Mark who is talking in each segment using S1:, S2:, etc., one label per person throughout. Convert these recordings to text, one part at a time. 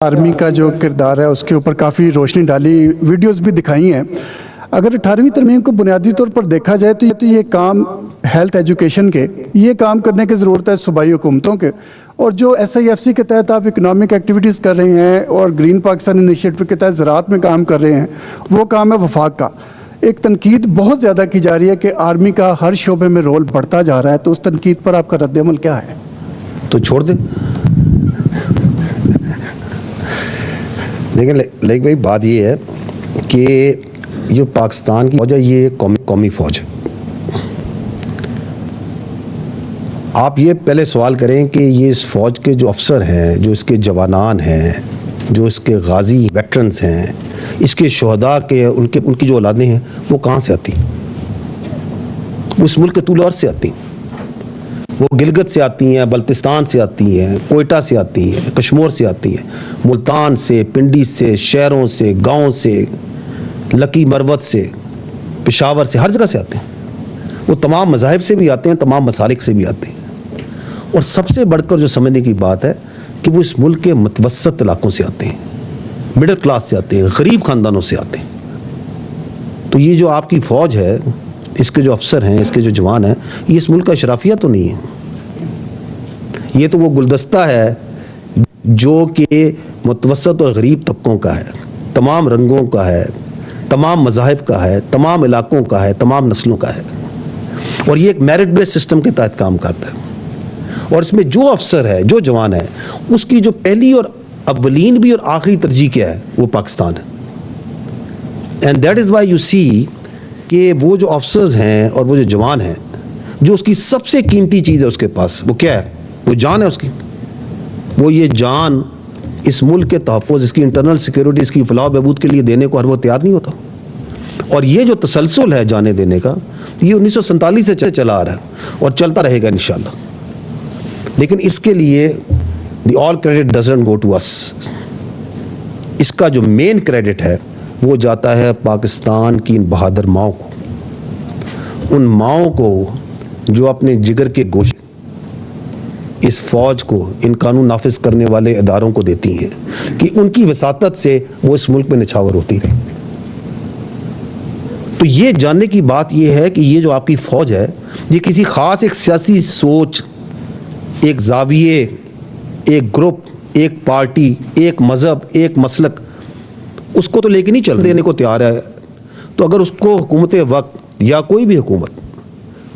S1: Army کا جو کردار ہے اس کے اوپر کافی روشنی ڈالی، ویڈیوز بھی دکھائی ہیں۔ اگر 18ویں ترمیم کو بنیادی طور پر دیکھا جائے تو یہ کام ہیلتھ ایجوکیشن کے یہ کام کرنے کی ضرورت ہے صوبائی حکومتوں کے، اور جو SIFC کے تحت آپ اکنامک ایکٹیویٹیز کر رہے ہیں اور گرین پاکستان انیشیٹو کے تحت زراعت میں کام کر رہے ہیں، وہ کام ہے وفاق کا۔ ایک تنقید بہت زیادہ کی جا رہی ہے کہ آرمی کا ہر شعبے میں رول بڑھتا جا رہا ہے، تو اس تنقید پر آپ کا رد عمل کیا ہے؟
S2: تو چھوڑ دیں۔ دیکھیں لیک بھائی، بات یہ ہے کہ یہ پاکستان کی فوج ہے، یہ قومی فوج ہے۔ آپ یہ پہلے سوال کریں کہ یہ اس فوج کے جو افسر ہیں، جو اس کے جوانان ہیں، جو اس کے غازی ویٹرنز ہیں، اس کے شہداء کے ان کی جو اولادیں ہیں، وہ کہاں سے آتی؟ وہ اس ملک کے طول عرض سے آتی ہیں۔ وہ گلگت سے آتی ہیں، بلتستان سے آتی ہیں، کوئٹہ سے آتی ہیں، کشمور سے آتی ہیں، ملتان سے، پنڈی سے، شہروں سے، گاؤں سے، لکی مروت سے، پشاور سے، ہر جگہ سے آتے ہیں۔ وہ تمام مذاہب سے بھی آتے ہیں، تمام مسالک سے بھی آتے ہیں، اور سب سے بڑھ کر جو سمجھنے کی بات ہے کہ وہ اس ملک کے متوسط علاقوں سے آتے ہیں، مڈل کلاس سے آتے ہیں، غریب خاندانوں سے آتے ہیں۔ تو یہ جو آپ کی فوج ہے، اس کے جو افسر ہیں، اس کے جو جوان ہیں، یہ اس ملک کا اشرافیہ تو نہیں ہے۔ یہ تو وہ گلدستہ ہے جو کہ متوسط اور غریب طبقوں کا ہے، تمام رنگوں کا ہے، تمام مذاہب کا ہے، تمام علاقوں کا ہے، تمام نسلوں کا ہے، اور یہ ایک میرٹ بیس سسٹم کے تحت کام کرتا ہے۔ اور اس میں جو افسر ہے، جو جوان ہے، اس کی جو پہلی اور اولین بھی اور آخری ترجیح کیا ہے؟ وہ پاکستان ہے۔ And that is why you see کہ وہ جو افسرز ہیں اور وہ جو جوان ہیں، جو اس کی سب سے قیمتی چیز ہے اس کے پاس، وہ کیا ہے؟ وہ جان ہے اس کی۔ وہ یہ جان اس ملک کے تحفظ، اس کی انٹرنل سیکیورٹی، اس کی فلاح و بہبود کے لیے دینے کو ہر وہ تیار نہیں ہوتا۔ اور یہ جو تسلسل ہے جانے دینے کا، یہ 1947 سے چلا آ رہا ہے اور چلتا رہے گا انشاءاللہ۔ لیکن اس کے لیے the all credit doesn't go to اس۔ اس کا جو مین کریڈٹ ہے وہ جاتا ہے پاکستان کی ان بہادر ماؤں کو، ان ماؤں کو جو اپنے جگر کے گوشت اس فوج کو، ان قانون نافذ کرنے والے اداروں کو دیتی ہیں کہ ان کی وساطت سے وہ اس ملک میں نچھاور ہوتی رہی۔ تو یہ جاننے کی بات یہ ہے کہ یہ جو آپ کی فوج ہے، یہ کسی خاص ایک سیاسی سوچ، ایک زاویے، ایک گروپ، ایک پارٹی، ایک مذہب، ایک مسلک، اس کو تو لے کے نہیں چل دینے کو تیار ہے۔ تو اگر اس کو حکومت وقت یا کوئی بھی حکومت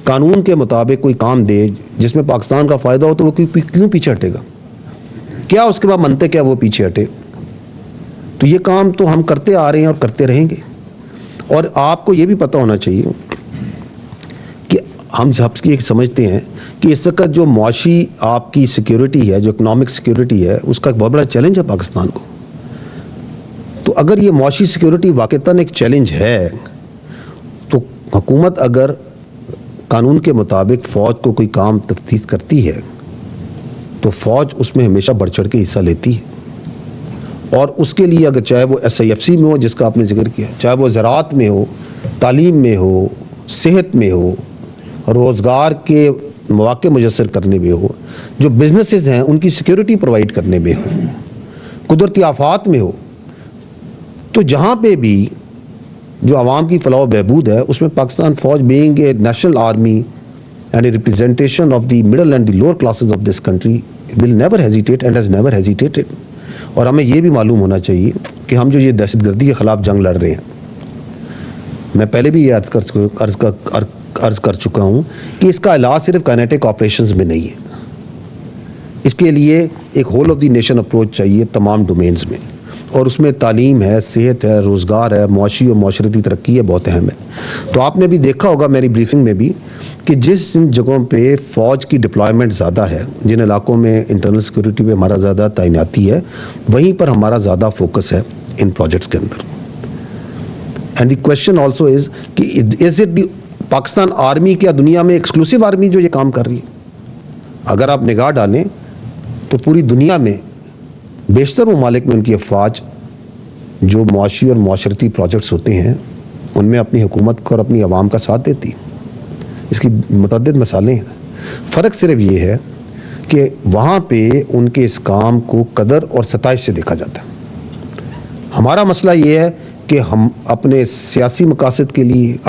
S2: قانون کے مطابق کوئی کام دے جس میں پاکستان کا فائدہ ہو، تو وہ کیوں پیچھے ہٹے گا؟ کیا اس کے بعد منطق ہے وہ پیچھے ہٹے؟ تو یہ کام تو ہم کرتے آ رہے ہیں اور کرتے رہیں گے۔ اور آپ کو یہ بھی پتہ ہونا چاہیے کہ ہم سب کی سمجھتے ہیں کہ اس وقت جو معاشی آپ کی سیکیورٹی ہے، جو اکنامک سیکیورٹی ہے، اس کا ایک بہت بڑا چیلنج ہے پاکستان کو۔ تو اگر یہ معاشی سیکیورٹی واقعتاً ایک چیلنج ہے، تو حکومت اگر قانون کے مطابق فوج کو کوئی کام تفتیش کرتی ہے، تو فوج اس میں ہمیشہ بڑھ چڑھ کے حصہ لیتی ہے۔ اور اس کے لیے اگر چاہے وہ SIFC میں ہو جس کا آپ نے ذکر کیا، چاہے وہ زراعت میں ہو، تعلیم میں ہو، صحت میں ہو، روزگار کے مواقع میسر کرنے میں ہو، جو بزنسز ہیں ان کی سیکیورٹی پرووائڈ کرنے میں ہو، قدرتی آفات میں ہو، تو جہاں پہ بھی جو عوام کی فلاح و بہبود ہے، اس میں پاکستان فوج being a national army and a representation of the middle and the lower classes of this country will never hesitate and has never hesitated. اور ہمیں یہ بھی معلوم ہونا چاہیے کہ ہم جو یہ دہشت گردی کے خلاف جنگ لڑ رہے ہیں، میں پہلے بھی یہ عرض کر چکا ہوں کہ اس کا علاج صرف کائنیٹک آپریشنز میں نہیں ہے۔ اس کے لیے ایک whole of the nation approach چاہیے تمام ڈومینز میں، اور اس میں تعلیم ہے، صحت ہے، روزگار ہے، معاشی اور معاشرتی ترقی ہے، بہت اہم ہے۔ تو آپ نے بھی دیکھا ہوگا میری بریفنگ میں بھی کہ جس جگہوں پہ فوج کی ڈپلائمنٹ زیادہ ہے، جن علاقوں میں انٹرنل سیکورٹی پہ ہمارا زیادہ تعیناتی ہے، وہیں پر ہمارا زیادہ فوکس ہے ان پروجیکٹس کے اندر۔ And the question also is کہ is it the Pakistan army کیا دنیا میں ایکسکلوسیو آرمی جو یہ کام کر رہی ہے؟ اگر آپ نگاہ ڈالیں تو پوری دنیا میں بیشتر ممالک میں ان کی افواج جو معاشی اور معاشرتی پروجیکٹس ہوتے ہیں، ان میں اپنی حکومت کو اور اپنی عوام کا ساتھ دیتی ہے۔ اس کی متعدد مثالیں ہیں۔ فرق صرف یہ ہے کہ وہاں پہ ان کے اس کام کو قدر اور ستائش سے دیکھا جاتا ہے. ہمارا مسئلہ یہ ہے کہ ہم اپنے سیاسی مقاصد کے لیے